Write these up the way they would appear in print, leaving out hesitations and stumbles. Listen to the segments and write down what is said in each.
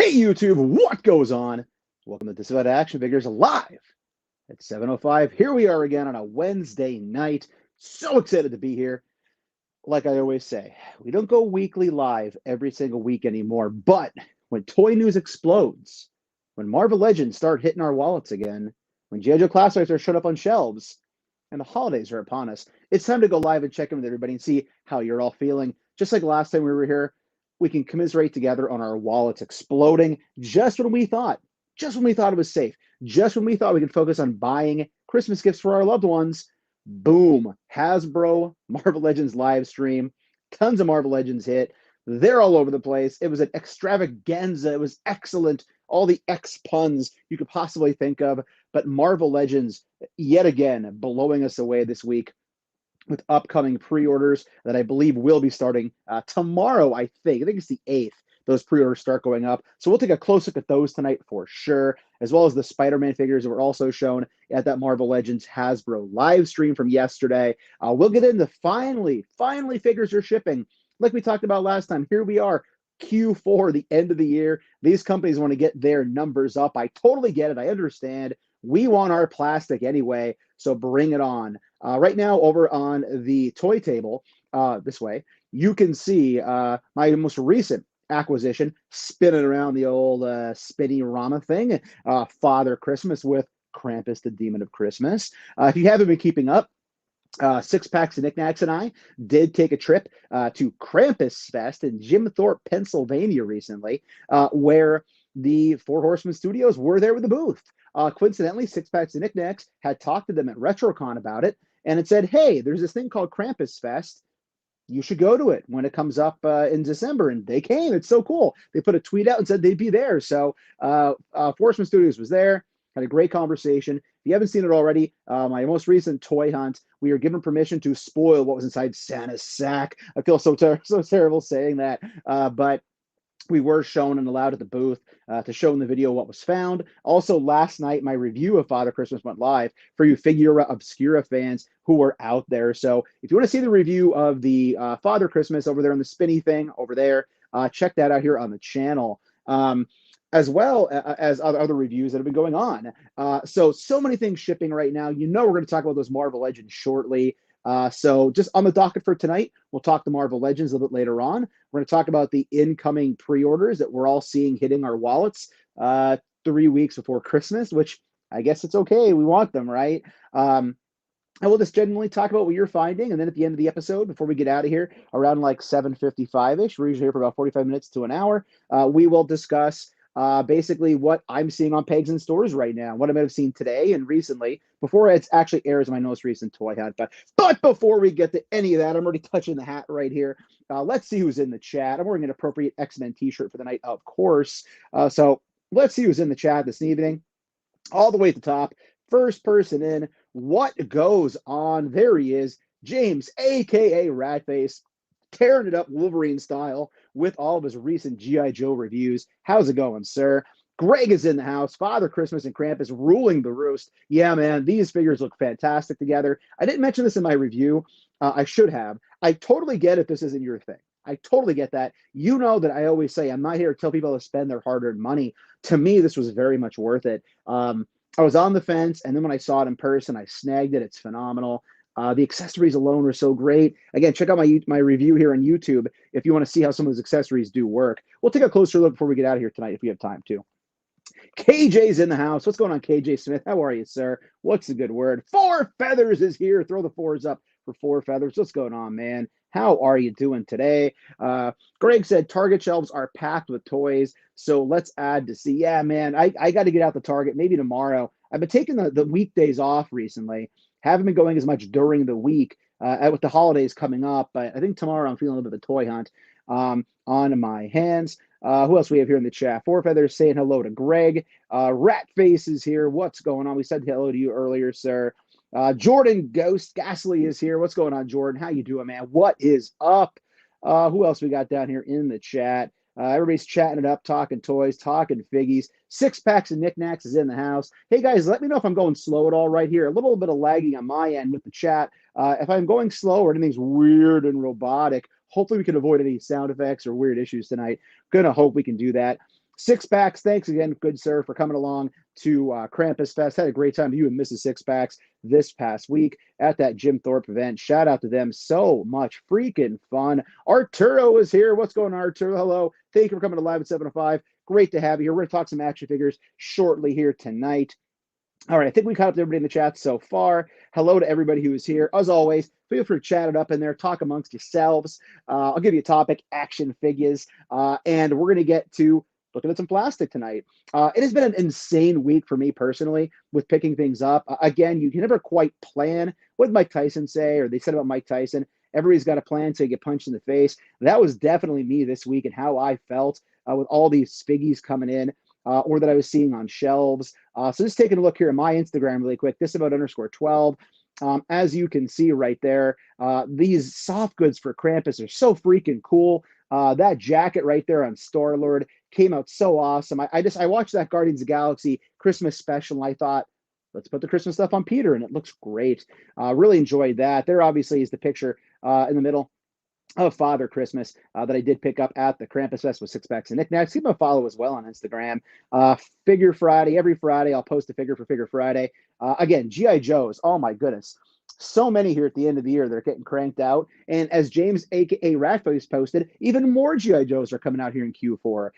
Hey YouTube, what goes on? Welcome to This About Action Figures live at 7:05. Here we are again on a Wednesday night. So excited to be here. Like I always say, we don't go weekly live every single week anymore, but when toy news explodes, when Marvel Legends start hitting our wallets again, when G.I. Joe Classics are showing up on shelves, and the holidays are upon us, it's time to go live and check in with everybody and see how you're all feeling. Just like last time we were here, we can commiserate together on our wallets exploding just when we thought it was safe, just when we thought we could focus on buying Christmas gifts for our loved ones. Boom, Hasbro Marvel Legends live stream. Tons of Marvel Legends hit. They're all over the place. It was an extravaganza. It was excellent. All the X puns you could possibly think of. But Marvel Legends, yet again, blowing us away this week with upcoming pre-orders that I believe will be starting tomorrow, I think. I think it's the 8th. Those pre-orders start going up. So we'll take a close look at those tonight for sure, as well as the Spider-Man figures that were also shown at that Marvel Legends Hasbro live stream from yesterday. We'll get into finally figures are shipping. Like we talked about last time, here we are, Q4, the end of the year. These companies want to get their numbers up. I totally get it. I understand. We want our plastic anyway, so bring it on. Right now, over on the toy table, this way, you can see my most recent acquisition spinning around the old spinny Rama thing, Father Christmas with Krampus, the Demon of Christmas. If you haven't been keeping up, Six Packs of Knickknacks and I did take a trip to Krampus Fest in Jim Thorpe, Pennsylvania recently, where the Four Horsemen Studios were there with the booth. Coincidentally, Six Packs of Knickknacks had talked to them at RetroCon about it, and it said, hey, there's this thing called Krampus Fest. You should go to it when it comes up in December. And they came. It's so cool. They put a tweet out and said they'd be there. So Horsemen Studios was there. Had a great conversation. If you haven't seen it already, my most recent toy hunt, we are given permission to spoil what was inside Santa's sack. I feel so terrible saying that. But we were shown and allowed at the booth to show in the video what was found. Also, last night, my review of Father Christmas went live for you Figura Obscura fans who were out there. So if you want to see the review of the Father Christmas over there on the spinny thing over there, check that out here on the channel. As well as other reviews that have been going on. So many things shipping right now. You know we're going to talk about those Marvel Legends shortly. So just on the docket for tonight, we'll talk the Marvel Legends a little bit later on. We're going to talk about the incoming pre-orders that we're all seeing hitting our wallets 3 weeks before Christmas, which I guess it's okay. We want them, right? I will just genuinely talk about what you're finding. And then at the end of the episode, before we get out of here, around like 7:55-ish, we're usually here for about 45 minutes to an hour, we will discuss basically what I'm seeing on pegs in stores right now, what I might have seen today and recently, before it actually airs my most recent toy hunt. But before we get to any of that, I'm already touching the hat right here. Let's see who's in the chat. I'm wearing an appropriate X-Men t-shirt for the night, of course. So let's see who's in the chat this evening. All the way at the top, first person in, what goes on? There he is, James, a.k.a. Ratface, tearing it up Wolverine style with all of his recent G.I. Joe reviews. How's it going, sir? Greg is in the house. Father Christmas and Krampus ruling the roost. Yeah, man, these figures look fantastic together. I didn't mention this in my review. I should have. I totally get if this isn't your thing. I totally get that. You know that I always say I'm not here to tell people to spend their hard-earned money. To me, this was very much worth it. I was on the fence, and then when I saw it in person, I snagged it. It's phenomenal. The accessories alone were so great. Again, check out my review here on YouTube if you want to see how some of those accessories do work. We'll take a closer look before we get out of here tonight if we have time to. KJ's in the house. What's going on, KJ Smith? How are you, sir? What's the good word? Four Feathers is here. Throw the fours up for Four Feathers. What's going on, man? How are you doing today? Greg said Target shelves are packed with toys, so let's add to see. Yeah, man, I got to get out the Target maybe tomorrow. I've been taking the weekdays off recently. Haven't been going as much during the week with the holidays coming up. But I think tomorrow I'm feeling a little bit of a toy hunt on my hands. Who else we have here in the chat? Four Feathers saying hello to Greg. Ratface is here. What's going on? We said hello to you earlier, sir. Jordan Ghost Ghastly is here. What's going on, Jordan? How you doing, man? What is up? Who else we got down here in the chat? Everybody's chatting it up, talking toys, talking figgies. Six Packs of Knickknacks is in the house. Hey, guys, let me know if I'm going slow at all right here. A little bit of lagging on my end with the chat. If I'm going slow or anything's weird and robotic, hopefully we can avoid any sound effects or weird issues tonight. Gonna hope we can do that. Six Packs, thanks again, good sir, for coming along to Krampus Fest. Had a great time, you and Mrs. Six Packs, this past week at that Jim Thorpe event. Shout out to them. So much freaking fun. Arturo is here. What's going on, Arturo? Hello. Thank you for coming to Live at 7:05. Great to have you here. We're going to talk some action figures shortly here tonight. All right, I think we caught up to everybody in the chat so far. Hello to everybody who is here. As always, feel free to chat it up in there, talk amongst yourselves. I'll give you a topic, action figures, and we're going to get to looking at some plastic tonight. It has been an insane week for me personally with picking things up. Again, you can never quite plan. What did Mike Tyson say, or they said about Mike Tyson? Everybody's got a plan to get punched in the face. That was definitely me this week and how I felt with all these figgies coming in. Or that I was seeing on shelves. So just taking a look here at my Instagram really quick, this about _12. As you can see right there, these soft goods for Krampus are so freaking cool. That jacket right there on Star-Lord came out so awesome. I watched that Guardians of the Galaxy Christmas special, and I thought, let's put the Christmas stuff on Peter, and it looks great. Really enjoyed that. There obviously is the picture in the middle of Father Christmas that I did pick up at the Krampus Fest with Six Packs and Knickknacks. Give them a follow as well on Instagram. Figure Friday, every Friday, I'll post a figure for Figure Friday. Again, G.I. Joes, oh my goodness. So many here at the end of the year, they're getting cranked out. And as James, a.k.a. Ratface, posted, even more G.I. Joes are coming out here in Q4.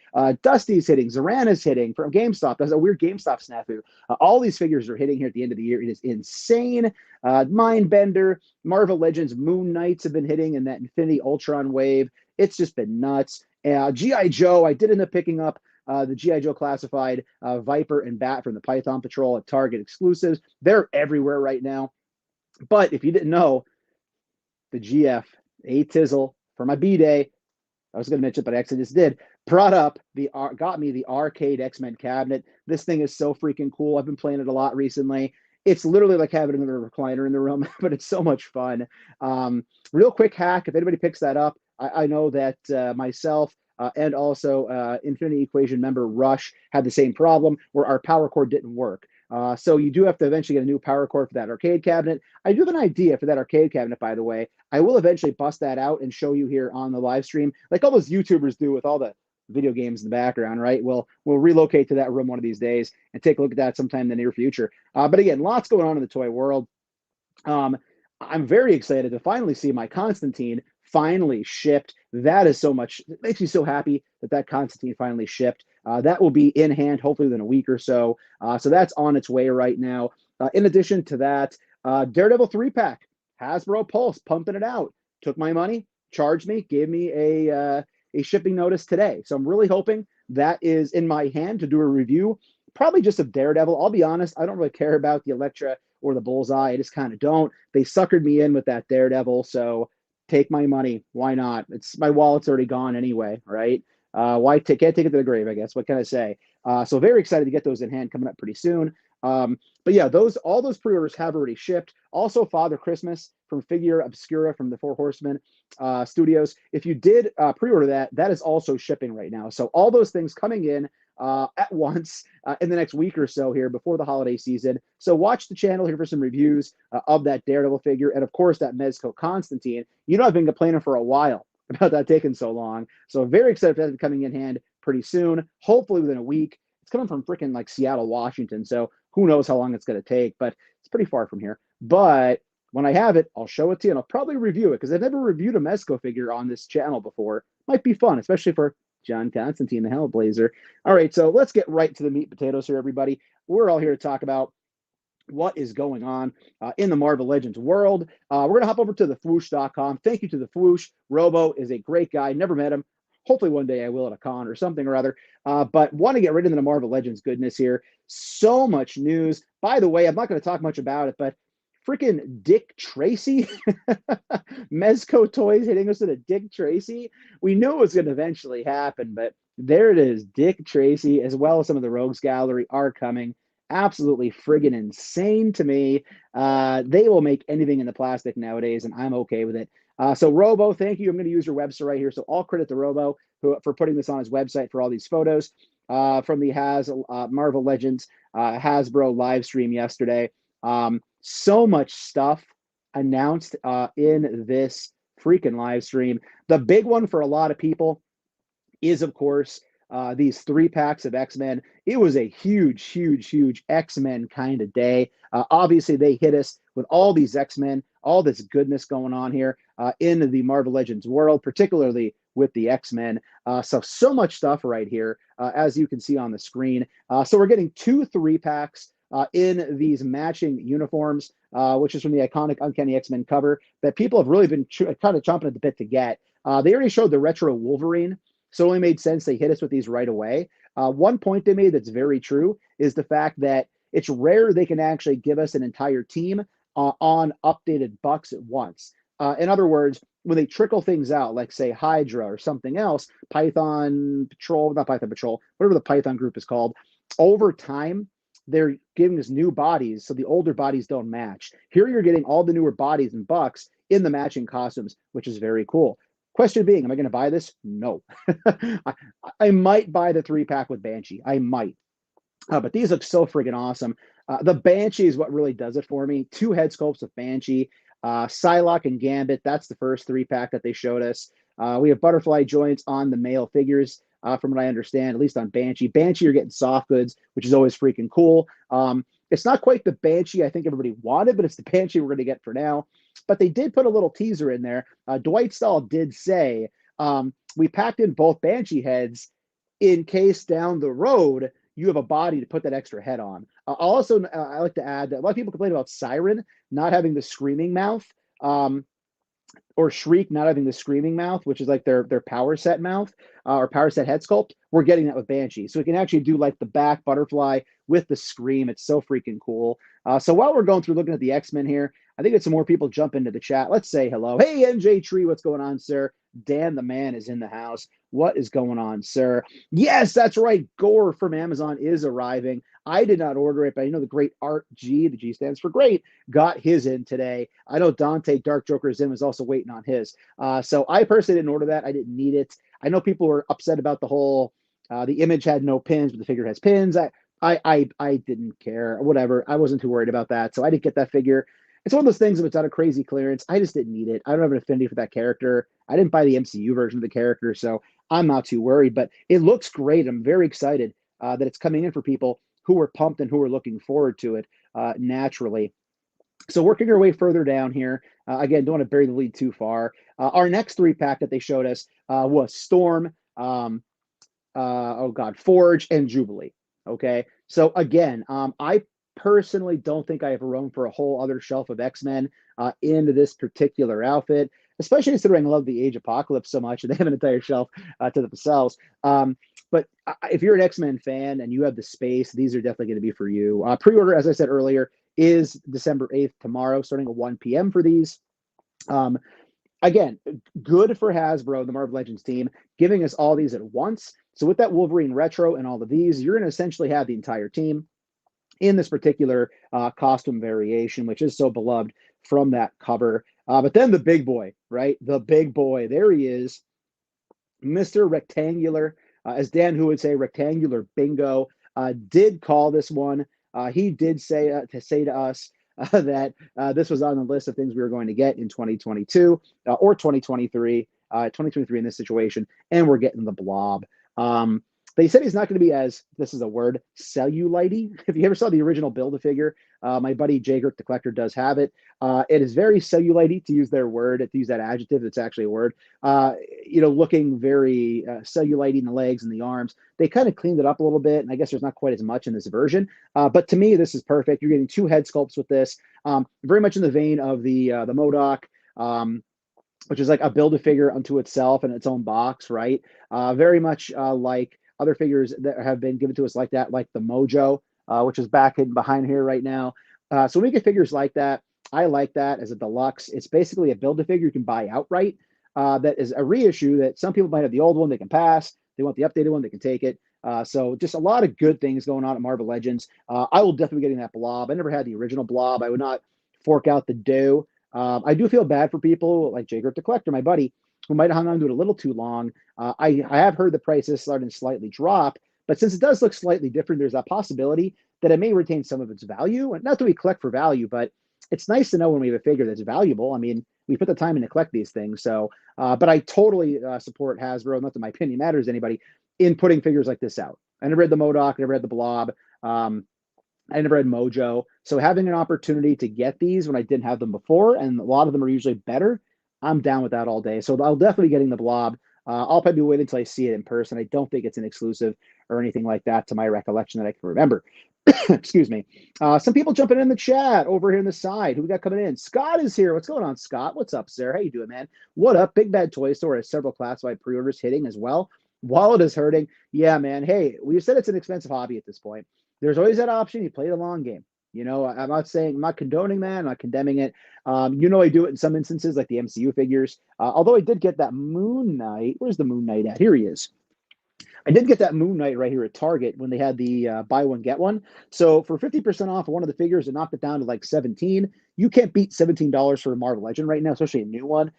Dusty's hitting, Zorana's hitting from GameStop. That's a weird GameStop snafu. All these figures are hitting here at the end of the year. It is insane. Mindbender, Marvel Legends, Moon Knights have been hitting in that Infinity Ultron wave. It's just been nuts. G.I. Joe, I did end up picking up the G.I. Joe Classified Viper and Bat from the Python Patrol at Target exclusives. They're everywhere right now. But if you didn't know, the GF, A Tizzle, for my B-Day, I was going to mention it, but I actually just did, got me the arcade X-Men cabinet. This thing is so freaking cool. I've been playing it a lot recently. It's literally like having another recliner in the room, but it's so much fun. Real quick hack, if anybody picks that up, I know that myself and also Infinity Equation member Rush had the same problem where our power cord didn't work. So you do have to eventually get a new power cord for that arcade cabinet. I do have an idea for that arcade cabinet, by the way. I will eventually bust that out and show you here on the live stream, like all those YouTubers do with all the video games in the background, right? We'll relocate to that room one of these days and take a look at that sometime in the near future. But again, lots going on in the toy world. I'm very excited to finally see my Constantine finally shipped. That is so much, it makes me so happy that Constantine finally shipped. That will be in hand hopefully within a week or so. So that's on its way right now. In addition to that, Daredevil 3-pack, Hasbro Pulse, pumping it out. Took my money, charged me, gave me a shipping notice today. So I'm really hoping that is in my hand to do a review, probably just of Daredevil. I'll be honest, I don't really care about the Elektra or the Bullseye. I just kind of don't. They suckered me in with that Daredevil, so take my money. Why not? It's my wallet's already gone anyway, right? Can't take it to the grave, I guess. What can I say? So very excited to get those in hand coming up pretty soon. But yeah, all those pre-orders have already shipped. Also, Father Christmas from Figura, Obscura from the Four Horsemen studios. If you did pre-order that is also shipping right now. So all those things coming in at once in the next week or so here before the holiday season. So watch the channel here for some reviews of that Daredevil figure. And of course, that Mezco Constantine. You know, I've been complaining for a while about that taking so long. So very excited for that coming in hand pretty soon, hopefully within a week. It's coming from freaking like Seattle, Washington. So who knows how long it's going to take, but it's pretty far from here. But when I have it, I'll show it to you and I'll probably review it because I've never reviewed a Mezco figure on this channel before. Might be fun, especially for John Constantine, the Hellblazer. All right, so let's get right to the meat and potatoes here, everybody. We're all here to talk about what is going on in the Marvel Legends world. We're going to hop over to thefwoosh.com. Thank you to the Fwoosh. Robo is a great guy. Never met him. Hopefully one day I will at a con or something or other. But want to get right into the Marvel Legends goodness here. So much news. By the way, I'm not going to talk much about it, but freaking Dick Tracy, Mezco Toys hitting us with a Dick Tracy. We knew it was going to eventually happen, but there it is. Dick Tracy, as well as some of the Rogues Gallery, are coming. Absolutely friggin' insane to me. They will make anything in the plastic nowadays, and I'm okay with it. So Robo, thank you. I'm going to use your website right here. So all credit to Robo for putting this on his website for all these photos from the Marvel Legends Hasbro live stream yesterday. So much stuff announced in this freaking live stream. The big one for a lot of people is, of course, these 3-packs of X-Men. It was a huge, huge, huge X-Men kind of day. Obviously, they hit us with all these X-Men, all this goodness going on here in the Marvel Legends world, particularly with the X-Men. So much stuff right here, as you can see on the screen. So we're getting 2 3-packs in these matching uniforms, which is from the iconic Uncanny X-Men cover that people have really been kind of chomping at the bit to get. They already showed the retro Wolverine, so it only made sense they hit us with these right away. One point they made that's very true is the fact that it's rare they can actually give us an entire team on updated Bucks at once. In other words, when they trickle things out, like say Hydra or something else, Python Patrol, not Python Patrol, whatever the Python group is called, over time, they're giving us new bodies, so the older bodies don't match. Here you're getting all the newer bodies and Bucks in the matching costumes, which is very cool. Question being, am I going to buy this? No. I might buy the 3-pack with Banshee. I might. But these look so freaking awesome. The Banshee is what really does it for me. 2 head sculpts of Banshee. Psylocke and Gambit, that's the first 3-pack that they showed us. We have butterfly joints on the male figures, from what I understand, at least on Banshee. Banshee, you're getting soft goods, which is always freaking cool. It's not quite the Banshee I think everybody wanted, but it's the Banshee we're going to get for now. But they did put a little teaser in there. Dwight Stahl did say, we packed in both Banshee heads in case down the road you have a body to put that extra head on. Also, I like to add that a lot of people complain about Siren not having the screaming mouth, or Shriek not having the screaming mouth, which is like their power set mouth, or power set head sculpt. We're getting that with Banshee. So we can actually do like the back butterfly with the scream. It's so freaking cool. So while we're going through looking at the X-Men here, I think it's some more people jump into the chat. Let's say hello. Hey, NJ Tree, what's going on, sir? Dan the man is in the house. What is going on, sir? Yes, that's right. Gore from Amazon is arriving. I did not order it, but I know the great Art G, the G stands for great, got his in today. I know Dante Dark Joker Zim was also waiting on his. So I personally didn't order that. I didn't need it. I know people were upset about the whole, the image had no pins, but the figure has pins. I didn't care. Whatever. I wasn't too worried about that. So I didn't get that figure. It's one of those things, if it's out of crazy clearance, I just didn't need it. I don't have an affinity for that character. I didn't buy the MCU version of the character, so I'm not too worried. But it looks great. I'm very excited that it's coming in for people who are pumped and who are looking forward to it naturally. So working our way further down here, again, don't want to bury the lead too far. Our next 3-pack that they showed us was Storm, Forge, and Jubilee. Okay, so again, I personally don't think I have room for a whole other shelf of X-Men into this particular outfit, especially considering I love the Age Apocalypse so much and they have an entire shelf to themselves. But if you're an X-Men fan and you have the space, these are definitely going to be for you. Pre-order, as I said earlier, is December 8th tomorrow, starting at 1 p.m. for these. Again, good for Hasbro, the Marvel Legends team, giving us all these at once. So with that Wolverine Retro and all of these, you're going to essentially have the entire team in this particular costume variation, which is so beloved from that cover. But then the big boy, right? The big boy. There he is, Mr. Rectangular. As Dan Who would say, Rectangular Bingo. Did call this one. He did say to us that this was on the list of things we were going to get in 2022 or 2023. 2023 in this situation, and we're getting the Blob. They said he's not going to be as, this is a word, cellulite-y. If you ever saw the original Build-A-Figure, my buddy Jager the Collector does have it. It is very cellulite-y, to use their word, to use that adjective, it's actually a word. Looking very cellulite-y in the legs and the arms. They kind of cleaned it up a little bit, and I guess there's not quite as much in this version. But to me, this is perfect. You're getting 2 head sculpts with this. Very much in the vein of the MODOK, which is like a Build-A-Figure unto itself in its own box, right? Very much like other figures that have been given to us like that, like the Mojo, which is back hidden behind here right now. So when we get figures like that, I like that as a deluxe. It's basically a Build-A-Figure you can buy outright. That is a reissue that some people might have the old one, they can pass. They want the updated one, they can take it. So just a lot of good things going on at Marvel Legends. I will definitely be getting that Blob. I never had the original Blob. I would not fork out the dough. I do feel bad for people like Jager the Collector, my buddy, who might have hung on to it a little too long. I have heard the prices starting to slightly drop, but since it does look slightly different, there's a possibility that it may retain some of its value. And not that we collect for value, but it's nice to know when we have a figure that's valuable. I mean, we put the time in to collect these things. So, but I totally support Hasbro. Not that my opinion matters to anybody. in putting figures like this out. I never had the MODOK, I never had the Blob. I never had Mojo. So having an opportunity to get these when I didn't have them before, and a lot of them are usually better, I'm down with that all day. So I'll definitely be getting the Blob. I'll probably wait until I see it in person. I don't think it's an exclusive or anything like that to my recollection that I can remember. Excuse me. Some people jumping in the chat over here on the side. Who we got coming in? Scott is here. What's going on, Scott? What's up, sir? How you doing, man? What up? Big Bad Toy Store has several classified pre-orders hitting as well. Wallet is hurting. Yeah, man. Hey, we said it's an expensive hobby at this point. There's always that option. You play the long game. You know, I'm not condoning that. I'm not condemning it. I do it in some instances, like the MCU figures. Although I did get that Moon Knight. Where's the Moon Knight at? Here he is. I did get that Moon Knight right here at Target when they had the buy one, get one. So for 50% off of one of the figures, it knocked it down to like 17. You can't beat $17 for a Marvel Legend right now, especially a new one.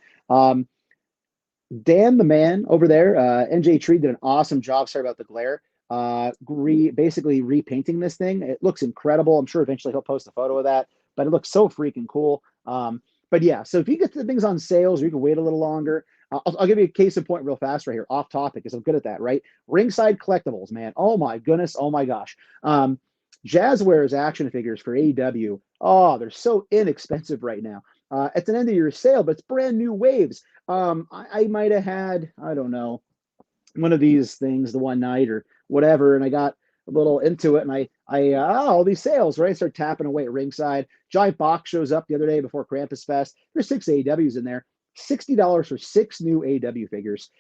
Dan, the man over there, NJ Tree did an awesome job. Sorry about the glare. Basically repainting this thing. It looks incredible. I'm sure eventually he'll post a photo of that, but it looks so freaking cool. But yeah, so if you get the things on sales or you can wait a little longer, I'll give you a case in point real fast right here, off topic, because I'm good at that, right? Ringside Collectibles, man. Oh my goodness. Oh my gosh. Jazzwares action figures for AEW. Oh, they're so inexpensive right now. It's an end of year sale, but it's brand new waves. I might have had, I don't know, one of these things the one night or whatever, and I got a little into it, and all these sales, right? I start tapping away at ringside. Giant box shows up the other day before Krampus Fest. There's 6 AEWs in there. $60 for 6 new AEW figures.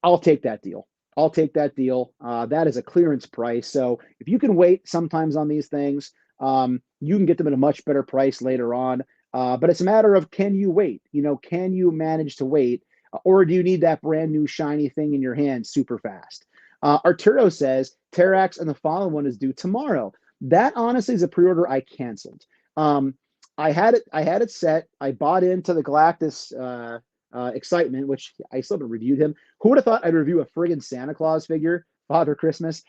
I'll take that deal. I'll take that deal. That is a clearance price. So if you can wait sometimes on these things, you can get them at a much better price later on. But it's a matter of, can you wait? Can you manage to wait? Or do you need that brand new shiny thing in your hand super fast? Arturo says Terrax and the Fallen one is due tomorrow. That honestly is a pre-order I canceled. I had it set. I bought into the Galactus excitement, which I still haven't reviewed him. Who would have thought I'd review a friggin' Santa Claus figure, Father Christmas,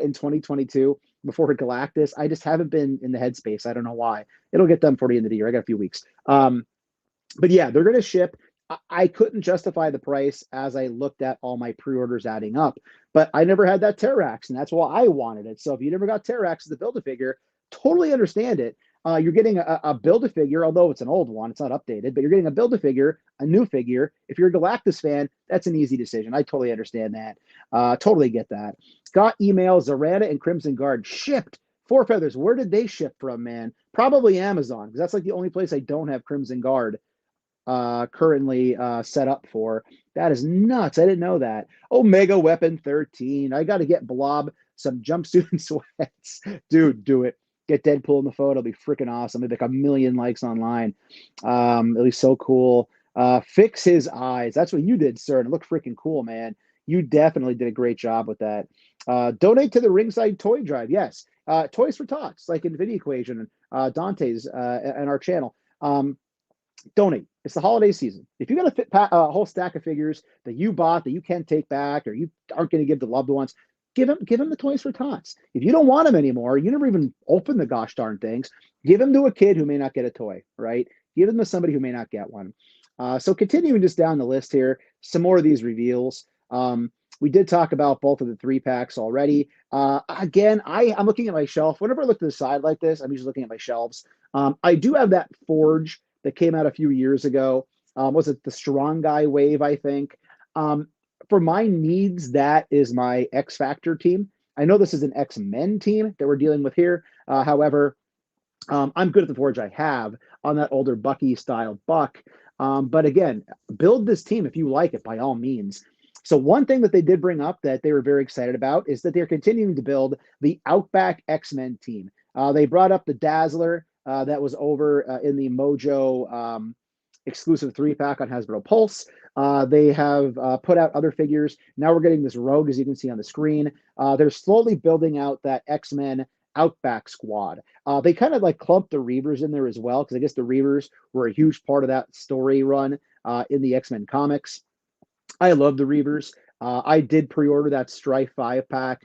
in 2022 before Galactus? I just haven't been in the headspace. I don't know why. It'll get done for the end of the year. I got a few weeks. But yeah, they're going to ship. I couldn't justify the price as I looked at all my pre-orders adding up, but I never had that Terrax, and that's why I wanted it. So if you never got Terrax as the Build-A-Figure, totally understand it. You're getting a Build-A-Figure, although it's an old one, it's not updated, but you're getting a Build-A-Figure, a new figure. If you're a Galactus fan, that's an easy decision. I totally understand that. Totally get that. Got emails, Zarana and Crimson Guard shipped. Four Feathers, where did they ship from, man? Probably Amazon, because that's like the only place I don't have Crimson Guard currently set up for. That is nuts. I didn't know that. Omega Weapon 13. I got to get Blob some jumpsuit and sweats. Dude, do it. Get Deadpool in the photo. It'll be freaking awesome. It'll be like 1 million likes online. It'll be so cool. Fix his eyes. That's what you did, sir. And it looked freaking cool, man. You definitely did a great job with that. Donate to the Ringside Toy Drive. Yes. Toys for Tots, like Infinity Equation and Dante's and our channel. Donate. It's the holiday season. If you got a whole stack of figures that you bought that you can't take back or you aren't going to give to loved ones, give them the Toys for Tots. If you don't want them anymore, you never even open the gosh darn things, give them to a kid who may not get a toy, right? Give them to somebody who may not get one. So continuing just down the list here, some more of these reveals. We did talk about both of the 3-packs already. Again, I'm looking at my shelf. Whenever I look to the side like this, I'm usually looking at my shelves. I do have that Forge that came out a few years ago. Was it the Strong Guy wave, I think? For my needs, that is my X Factor team. I know this is an X-Men team that we're dealing with here. However, I'm good at the Forge I have on that older Bucky style Buck. But again, build this team if you like it, by all means. So one thing that they did bring up that they were very excited about is that they're continuing to build the Outback X-Men team. They brought up the Dazzler that was over in the Mojo exclusive 3-pack on Hasbro Pulse. They have put out other figures. Now we're getting this Rogue, as you can see on the screen. They're slowly building out that X-Men Outback squad. They kind of like clumped the Reavers in there as well, because I guess the Reavers were a huge part of that story run in the X-Men comics. I love the Reavers. I did pre-order that Strife 5-pack,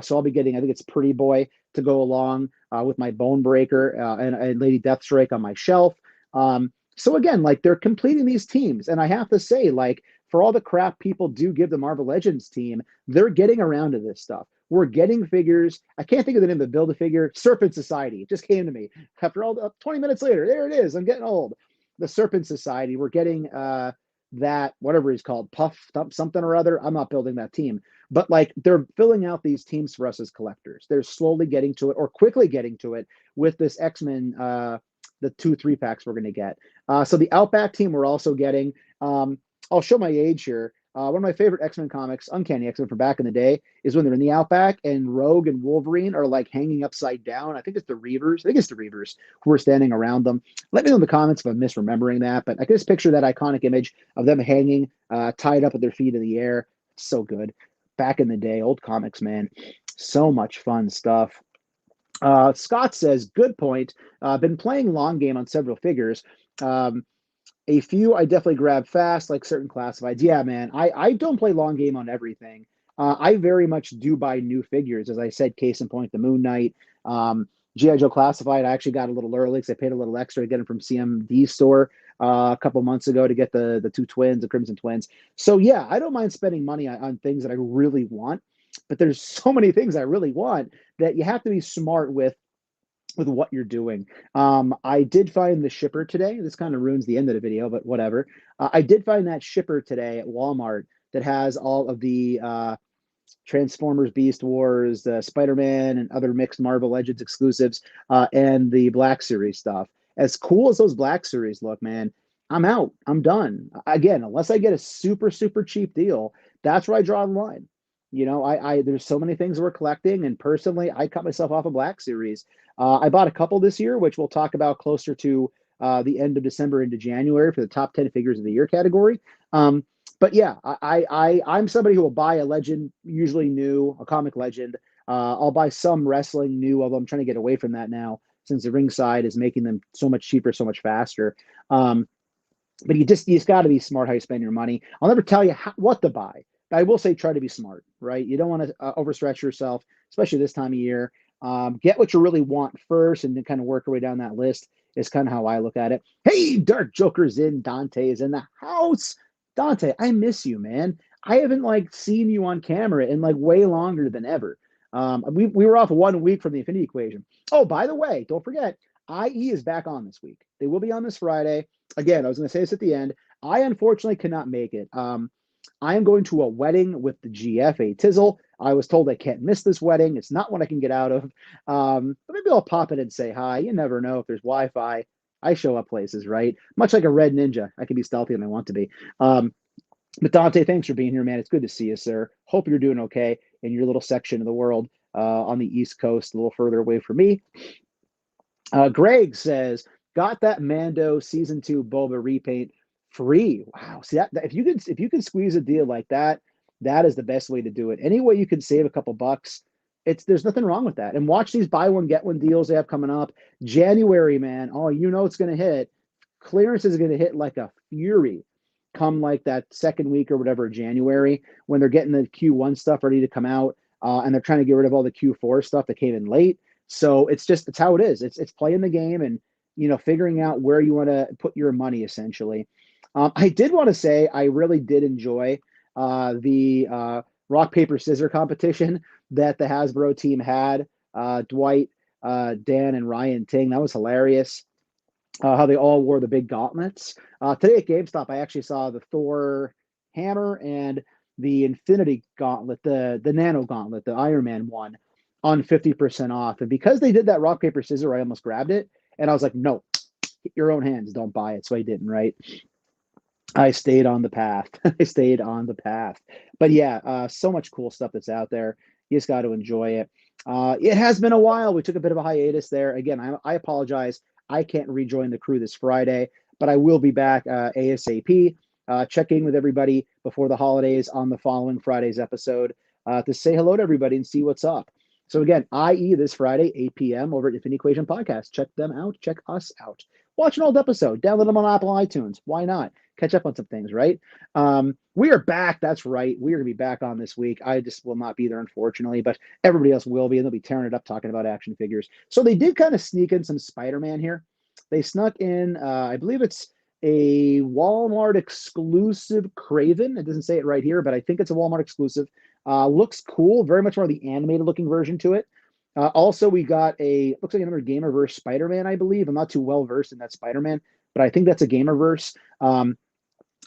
so I'll be getting, I think it's Pretty Boy to go along with my Bone Breaker and Lady Deathstrike on my shelf. So again, like, they're completing these teams, and I have to say, like, for all the crap people do give the Marvel Legends team, they're getting around to this stuff. We're getting figures. I can't think of the name of the Build-A-Figure. Serpent Society. It just came to me. After all, 20 minutes later, there it is. I'm getting old. The Serpent Society. We're getting that, whatever he's called, Puff something or other. I'm not building that team. But like they're filling out these teams for us as collectors. They're slowly getting to it or quickly getting to it with this X-Men, the 2-3 packs we're going to get. So the Outback team we're also getting. I'll show my age here. One of my favorite X-Men comics, Uncanny X-Men from back in the day, is when they're in the Outback and Rogue and Wolverine are like hanging upside down. I think it's the Reavers who are standing around them. Let me know in the comments if I'm misremembering that, but I can just picture that iconic image of them hanging, tied up with their feet in the air. So good. Back in the day, old comics, man. So much fun stuff. Scott says, good point. Been playing long game on several figures. A few I definitely grab fast, like certain classifieds. Yeah, man, I don't play long game on everything. I very much do buy new figures. As I said, case in point, the Moon Knight. G.I. Joe Classified, I actually got a little early because I paid a little extra to get them from CMD store a couple months ago to get the two twins, the Crimson Twins. So yeah, I don't mind spending money on things that I really want, but there's so many things I really want that you have to be smart with what you're doing. I did find the shipper today. This kind of ruins the end of the video, but whatever. I did find that shipper today at Walmart that has all of the Transformers, Beast Wars, Spider-Man, and other mixed Marvel Legends exclusives, and the Black Series stuff. As cool as those Black Series look, man, I'm out. I'm done. Again, unless I get a super, super cheap deal, that's where I draw the line. You know, I there's so many things we're collecting, and personally, I cut myself off a Black Series. I bought a couple this year, which we'll talk about closer to the end of December into January for the top 10 figures of the year category. But yeah, I'm somebody who will buy a legend, usually new, a comic legend. I'll buy some wrestling new, although I'm trying to get away from that now since the ringside is making them so much cheaper, so much faster. But you just got to be smart how you spend your money. I'll never tell you what to buy, but I will say try to be smart, right? You don't want to overstretch yourself, especially this time of year. Get what you really want first, and then kind of work your way down that list. Is kind of how I look at it. Hey, Dark Joker's in. Dante is in the house. Dante, I miss you, man. I haven't like seen you on camera in like way longer than ever. We were off 1 week from the Infinity Equation. Oh, by the way, don't forget, IE is back on this week. They will be on this Friday. Again, I was going to say this at the end. I unfortunately cannot make it. I am going to a wedding with the GFA Tizzle. I was told I can't miss this wedding. It's not one I can get out of. But maybe I'll pop in and say hi. You never know if there's Wi-Fi. I show up places, right? Much like a red ninja. I can be stealthy when I want to be. But Dante, thanks for being here, man. It's good to see you, sir. Hope you're doing okay in your little section of the world on the East Coast, a little further away from me. Greg says, got that Mando season 2 Boba repaint free. Wow. See that if you can squeeze a deal like that, that is the best way to do it. Any way you can save a couple bucks, there's nothing wrong with that. And watch these buy one get one deals they have coming up. January, man. Oh, you know it's going to hit. Clearance is going to hit like a fury come like that second week or whatever January when they're getting the Q1 stuff ready to come out, and they're trying to get rid of all the Q4 stuff that came in late. So it's how it is. It's playing the game and figuring out where you want to put your money essentially. I did want to say I really did enjoy the rock paper scissors competition that the Hasbro team had. Dwight, Dan, and Ryan Ting. That was hilarious. How they all wore the big gauntlets. Today at GameStop, I actually saw the Thor hammer and the Infinity Gauntlet, the Nano Gauntlet, the Iron Man one, on 50% off. And because they did that rock, paper, scissors, I almost grabbed it. And I was like, no, get your own hands. Don't buy it. So I didn't, right? I stayed on the path. I stayed on the path. But yeah, so much cool stuff that's out there. You just got to enjoy it. It has been a while. We took a bit of a hiatus there. Again, I apologize. I can't rejoin the crew this Friday, but I will be back ASAP. Checking with everybody before the holidays on the following Friday's episode to say hello to everybody and see what's up. So again, IE this Friday, 8 p.m. over at Infinity Equation Podcast. Check them out. Check us out. Watch an old episode. Download them on Apple iTunes. Why not? Catch up on some things, right? We are back. That's right. We are going to be back on this week. I just will not be there, unfortunately, but everybody else will be, and they'll be tearing it up talking about action figures. So they did kind of sneak in some Spider-Man here. They snuck in, I believe it's a Walmart exclusive Craven. It doesn't say it right here, but I think it's a Walmart exclusive. Looks cool, very much more of the animated looking version to it. Also, we got looks like another Gamerverse Spider-Man, I believe. I'm not too well versed in that Spider-Man, but I think that's a Gamerverse.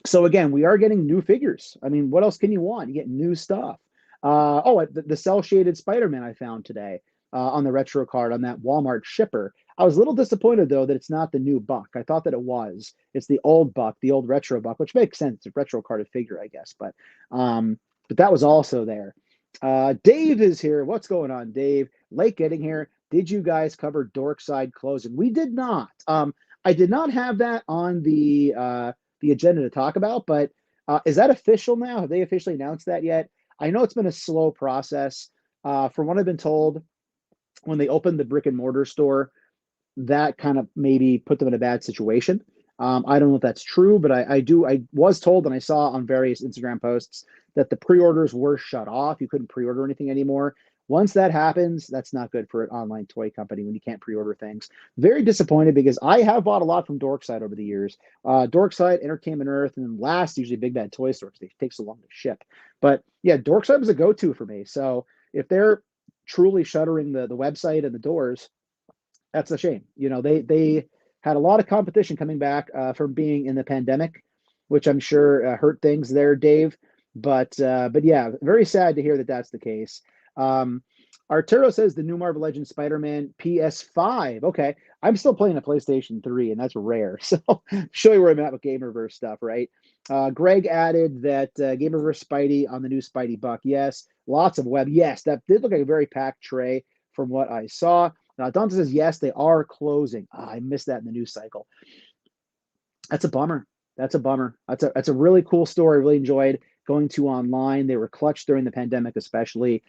So again, we are getting new figures. I mean, what else can you want? You get new stuff. The cell shaded Spider-Man I found today on the retro card on that Walmart shipper. I was a little disappointed though that it's not the new Buck. I thought that it was. It's the old Buck, the old retro Buck, which makes sense. It's a retro carded figure, I guess. But that was also there. Dave is here. What's going on, Dave? Late getting here. Did you guys cover Dorkside closing? We did not. I did not have that on the agenda to talk about, but is that official now? Have they officially announced that yet? I know it's been a slow process. From what I've been told, when they opened the brick and mortar store, that kind of maybe put them in a bad situation. I don't know if that's true, but I was told, and I saw on various Instagram posts that the pre-orders were shut off. You couldn't pre-order anything anymore. Once that happens, that's not good for an online toy company when you can't pre-order things. Very disappointed because I have bought a lot from Dorkside over the years. Dorkside, Entertainment Earth, and then last, usually Big Bad Toy Store because they take so long to ship. But yeah, Dorkside was a go-to for me. So if they're truly shuttering the website and the doors, that's a shame. They had a lot of competition coming back from being in the pandemic, which I'm sure hurt things there, Dave. But yeah, very sad to hear that that's the case. Arturo says the new Marvel Legends Spider-Man PS5. Okay, I'm still playing a PlayStation 3, and that's rare. So show you where I'm at with Gamerverse stuff, right? Greg added that Gamerverse Spidey on the new Spidey Buck. Yes, lots of web. Yes, that did look like a very packed tray from what I saw. Dante says, yes, they are closing. I missed that in the news cycle. That's a bummer. That's a bummer. That's a really cool story. I really enjoyed going to online. They were clutch during the pandemic, especially.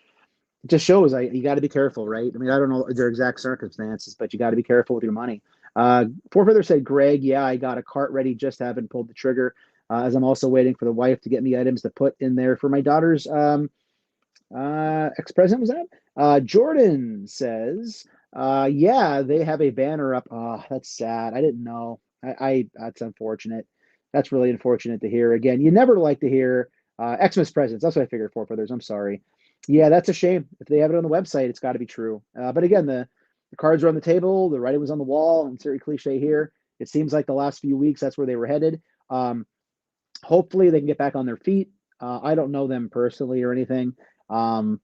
It just shows you got to be careful, right? I mean, I don't know their exact circumstances, but you got to be careful with your money. Forfeather said, Greg, yeah, I got a cart ready, just haven't pulled the trigger, as I'm also waiting for the wife to get me items to put in there for my daughter's ex-president, was that? Jordan says, yeah, they have a banner up. Oh, that's sad. I didn't know. That's unfortunate. That's really unfortunate to hear. Again, you never like to hear Xmas presents. That's what I figured, Forfeathers. I'm sorry. Yeah, that's a shame. If they have it on the website, it's got to be true. But again, the cards are on the table, the writing was on the wall, and it's very cliche here. It seems like the last few weeks, that's where they were headed. Hopefully, they can get back on their feet. I don't know them personally or anything. But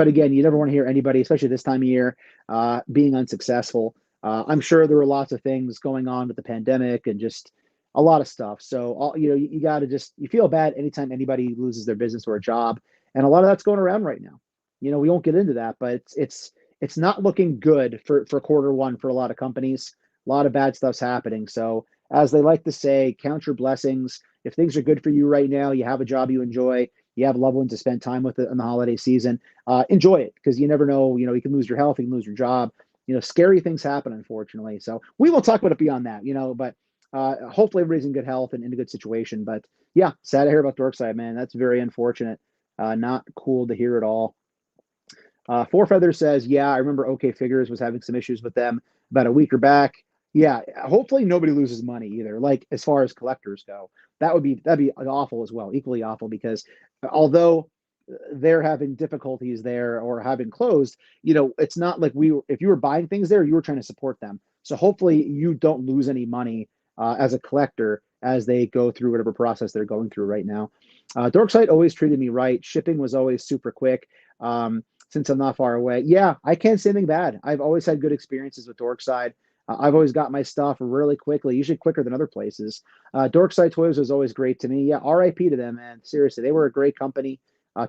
again, you never want to hear anybody, especially this time of year, being unsuccessful. I'm sure there were lots of things going on with the pandemic and just a lot of stuff. So, you got to you feel bad anytime anybody loses their business or a job. And a lot of that's going around right now. We won't get into that, but it's not looking good for quarter one for a lot of companies. A lot of bad stuff's happening. So as they like to say, count your blessings. If things are good for you right now, you have a job you enjoy, you have loved ones to spend time with in the holiday season, enjoy it, because you never know, you can lose your health, you can lose your job. Scary things happen, unfortunately. So we will talk about it beyond that, but hopefully everybody's in good health and in a good situation. But yeah, sad to hear about Dorkside, man. That's very unfortunate. Not cool to hear at all. Forfeather says, yeah, I remember OK Figures was having some issues with them about a week or back. Yeah, hopefully nobody loses money either. Like as far as collectors go, that'd be awful as well, equally awful, because although they're having difficulties there or having closed, it's not like if you were buying things there, you were trying to support them. So hopefully you don't lose any money as a collector as they go through whatever process they're going through right now. Dorkside always treated me right. Shipping was always super quick. Since I'm not far away. Yeah, I can't say anything bad. I've always had good experiences with Dorkside. I've always got my stuff really quickly, usually quicker than other places. Dorkside Toys was always great to me. Yeah, RIP to them, man. Seriously, they were a great company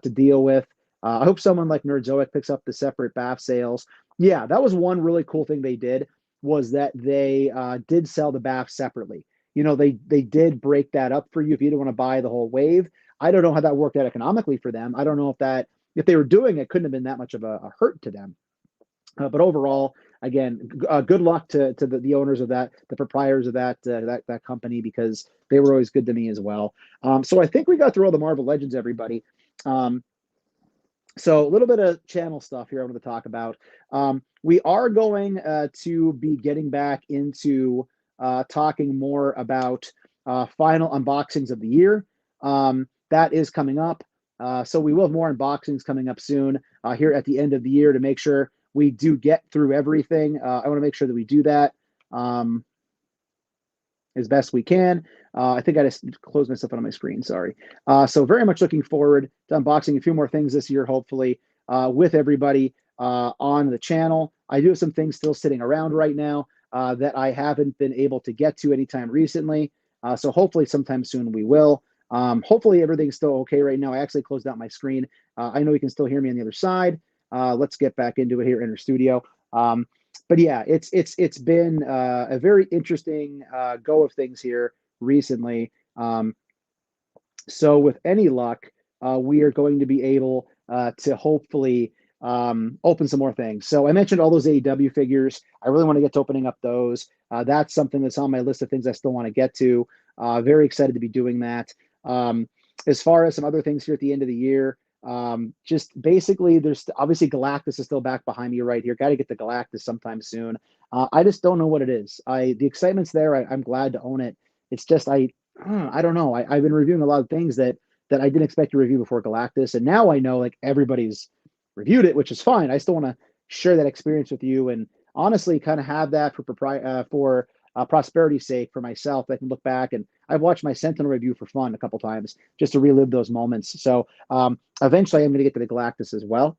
to deal with. I hope someone like Nerdzoic picks up the separate BAF sales. Yeah, that was one really cool thing they did, was that they did sell the BAF separately. They did break that up for you if you didn't want to buy the whole wave. I don't know how that worked out economically for them. I don't know if they were doing it, couldn't have been that much of a hurt to them. But overall, again, good luck to the owners of that, the proprietors of that company, because they were always good to me as well. So I think we got through all the Marvel Legends, everybody. So a little bit of channel stuff here I wanted to talk about. We are going to be getting back into talking more about final unboxings of the year. That is coming up. So we will have more unboxings coming up soon here at the end of the year to make sure we do get through everything. I want to make sure that we do that as best we can. I think I just closed myself out on my screen. Sorry. So very much looking forward to unboxing a few more things this year, hopefully, with everybody on the channel. I do have some things still sitting around right now that I haven't been able to get to anytime recently. So hopefully sometime soon we will. Hopefully everything's still okay right now. I actually closed out my screen. I know you can still hear me on the other side. Let's get back into it here in our studio. But yeah, it's been a very interesting go of things here recently. So with any luck, we are going to be able to hopefully open some more things. So I mentioned all those AEW figures. I really want to get to opening up those. That's something that's on my list of things I still want to get to. Very excited to be doing that. As far as some other things here at the end of the year, just basically, there's obviously Galactus is still back behind me right here. Got to get the Galactus sometime soon. I just don't know what it is. The excitement's there. I'm glad to own it. It's just I don't know. I've been reviewing a lot of things that I didn't expect to review before Galactus, and now I know like everybody's reviewed it, which is fine. I still want to share that experience with you, and honestly, kind of have that for prosperity's sake for myself. I can look back, and I've watched my Sentinel review for fun a couple times just to relive those moments. So eventually I'm going to get to the Galactus as well.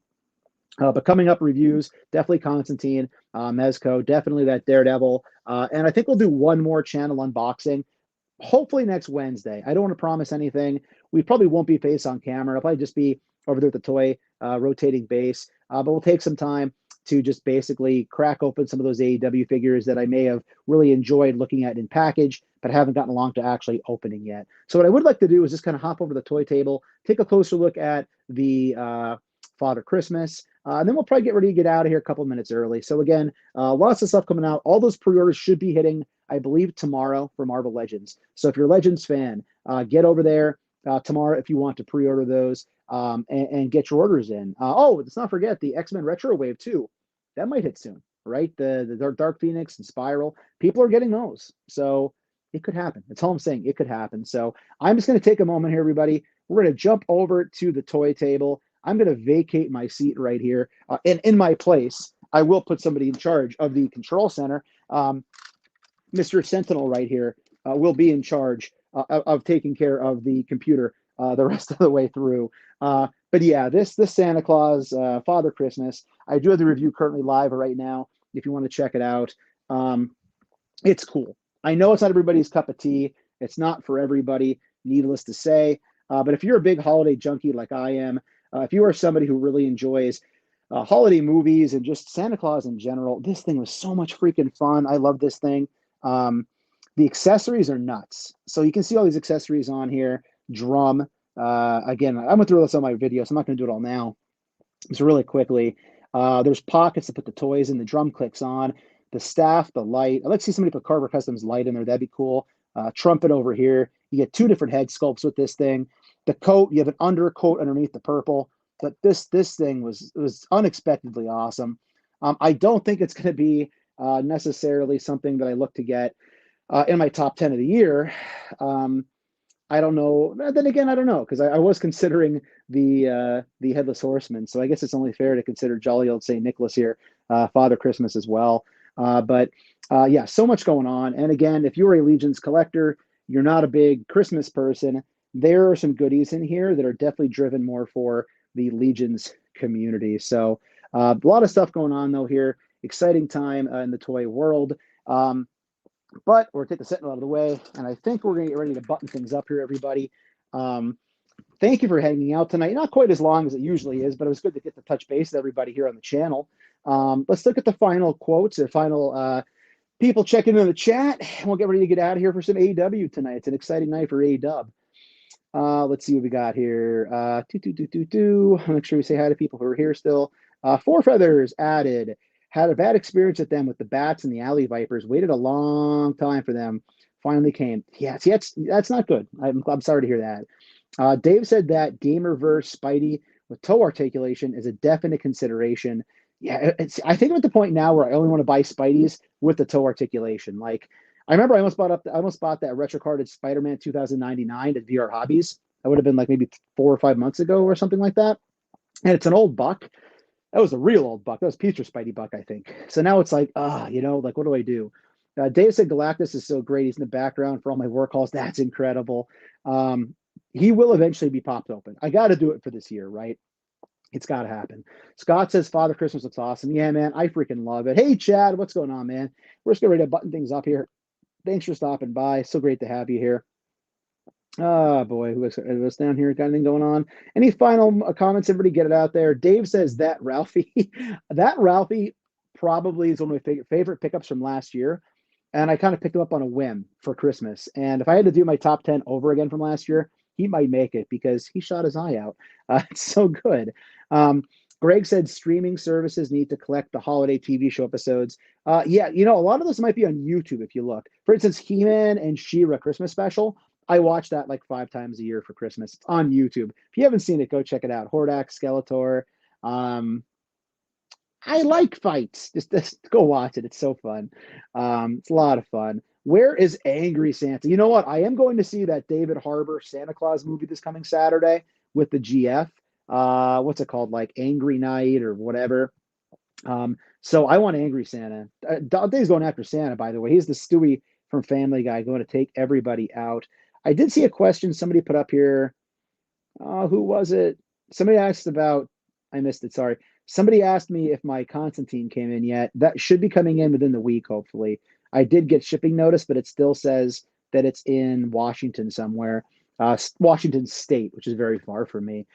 But coming up reviews, definitely Constantine Mezco, definitely that Daredevil. And I think we'll do one more channel unboxing, hopefully next Wednesday. I don't want to promise anything. We probably won't be face on camera. It'll probably just be over there at the toy rotating base. But we'll take some time to just basically crack open some of those AEW figures that I may have really enjoyed looking at in package, but haven't gotten along to actually opening yet. So what I would like to do is just kind of hop over the toy table, take a closer look at the Father Christmas, and then we'll probably get ready to get out of here a couple minutes early. So again, lots of stuff coming out. All those pre-orders should be hitting, I believe, tomorrow for Marvel Legends. So if you're a Legends fan, get over there tomorrow if you want to pre-order those and get your orders in. Oh, let's not forget the X-Men Retro Wave too. That might hit soon, right? The Dark Phoenix and Spiral. People are getting those. So it could happen. That's all I'm saying. It could happen. So I'm just going to take a moment here, everybody. We're going to jump over to the toy table. I'm going to vacate my seat right here. And in my place, I will put somebody in charge of the control center. Mr. Sentinel right here will be in charge of taking care of the computer the rest of the way through. But yeah, this Santa Claus, Father Christmas, I do have the review currently live right now if you want to check it out. It's cool. I know it's not everybody's cup of tea. It's not for everybody, needless to say. But if you're a big holiday junkie like I am, if you are somebody who really enjoys holiday movies and just Santa Claus in general, this thing was so much freaking fun. I love this thing. The accessories are nuts. So you can see all these accessories on here. Drum. Again, I went through this on my video, so I'm not going to do it all now. Just really quickly. There's pockets to put the toys in. The drum clicks on. The staff, the light. I'd like to see somebody put Carver Customs light in there. That'd be cool. Trumpet over here. You get two different head sculpts with this thing. The coat, you have an undercoat underneath the purple. But this thing was unexpectedly awesome. I don't think it's going to be necessarily something that I look to get in my top 10 of the year. I don't know. Then again, I don't know, because I was considering the Headless Horseman. So I guess it's only fair to consider jolly old St. Nicholas here, Father Christmas as well. But yeah, so much going on. And again, if you're a Legions collector, you're not a big Christmas person, there are some goodies in here that are definitely driven more for the Legions community. So a lot of stuff going on though here. Exciting time in the toy world. But we're going to take the Sentinel out of the way, and I think we're going to get ready to button things up here, everybody. Thank you for hanging out tonight. Not quite as long as it usually is, but it was good to get to touch base with everybody here on the channel. Let's look at the final quotes, the final people checking in the chat, and we'll get ready to get out of here for some AEW tonight. It's an exciting night for AEW. Let's see what we got here. Make sure we say hi to people who are here still. Four Feathers added. Had a bad experience with them with the bats and the alley vipers. Waited a long time for them. Finally came. Yeah, see, that's not good. I'm sorry to hear that. Dave said that Gamerverse Spidey with toe articulation is a definite consideration. Yeah, I think I'm at the point now where I only want to buy Spideys with the toe articulation. Like, I remember I almost bought that retro carded Spider-Man 2099 at VR Hobbies. That would have been like maybe 4 or 5 months ago or something like that. And it's an old buck. That was a real old buck. That was Peter Spidey buck, I think. So now it's like, like what do I do? Dave said Galactus is so great. He's in the background for all my work calls. That's incredible. He will eventually be popped open. I got to do it for this year, right? It's got to happen. Scott says Father Christmas looks awesome. Yeah, man, I freaking love it. Hey, Chad, what's going on, man? We're just getting ready to button things up here. Thanks for stopping by. So great to have you here. Oh boy, who's down here? Got anything going on? Any final comments? Everybody get it out there. Dave says that Ralphie, that Ralphie probably is one of my favorite pickups from last year. And I kind of picked him up on a whim for Christmas. And if I had to do my top 10 over again from last year, he might make it because he shot his eye out. It's so good. Greg said streaming services need to collect the holiday TV show episodes. Yeah, a lot of those might be on YouTube if you look. For instance, He-Man and She-Ra Christmas special. I watch that like 5 times a year for Christmas. It's on YouTube. If you haven't seen it, go check it out. Hordak, Skeletor. I like fights. Just go watch it. It's so fun. It's a lot of fun. Where is Angry Santa? You know what? I am going to see that David Harbour Santa Claus movie this coming Saturday with the GF. What's it called? Like Angry Night or whatever. So I want Angry Santa. Dave's going after Santa, by the way. He's the Stewie from Family Guy going to take everybody out. I did see a question somebody put up here. Who was it? Somebody asked about, I missed it, sorry. Somebody asked me if my Constantine came in yet. That should be coming in within the week, hopefully. I did get shipping notice, but it still says that it's in Washington somewhere. Washington State, which is very far from me.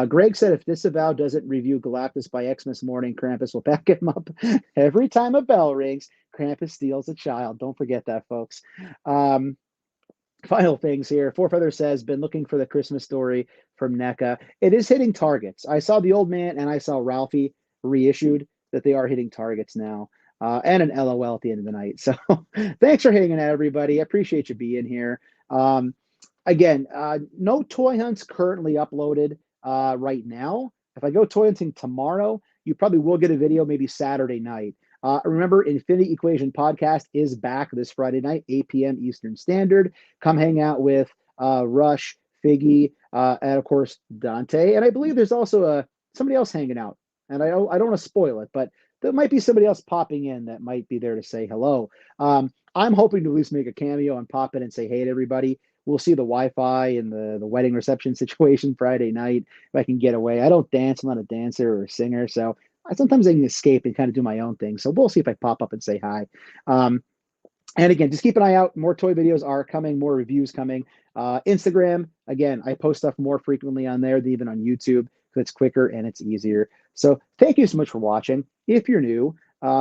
Greg said if Disavow doesn't review Galactus by Xmas morning, Krampus will back him up. Every time a bell rings, Krampus steals a child. Don't forget that, folks. Final things here. Four Feather says, been looking for the Christmas story from NECA. It is hitting targets. I saw the old man and I saw Ralphie reissued that they are hitting targets now. And an LOL at the end of the night. So thanks for hanging out, everybody. I appreciate you being here. Again, no toy hunts currently uploaded right now. If I go toy hunting tomorrow, you probably will get a video maybe Saturday night. Remember, Infinity Equation Podcast is back this Friday night, 8 p.m. Eastern Standard. Come hang out with Rush, Figgy, and of course, Dante. And I believe there's also somebody else hanging out. And I don't want to spoil it, but there might be somebody else popping in that might be there to say hello. I'm hoping to at least make a cameo and pop in and say hey to everybody. We'll see the Wi-Fi and the wedding reception situation Friday night if I can get away. I don't dance. I'm not a dancer or a singer, so sometimes I can escape and kind of do my own thing. So we'll see if I pop up and say hi. And again, just keep an eye out. More toy videos are coming, more reviews coming. Instagram, again, I post stuff more frequently on there than even on YouTube. It's quicker and it's easier. So thank you so much for watching. If you're new,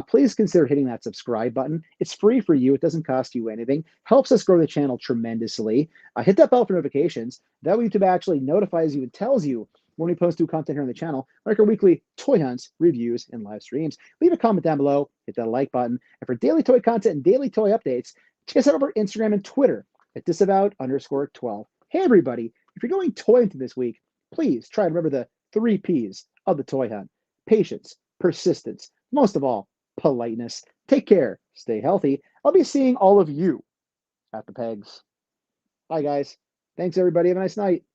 please consider hitting that subscribe button. It's free for you. It doesn't cost you anything. Helps us grow the channel tremendously. Hit that bell for notifications. That way YouTube actually notifies you and tells you when we post new content here on the channel, like our weekly toy hunts, reviews, and live streams. Leave a comment down below, hit that like button. And for daily toy content and daily toy updates, check us out over Instagram and Twitter at disavowed_12. Hey, everybody, if you're going toy hunting this week, please try to remember the 3 Ps of the toy hunt: patience, persistence, most of all, politeness. Take care, stay healthy. I'll be seeing all of you at the pegs. Bye, guys. Thanks, everybody. Have a nice night.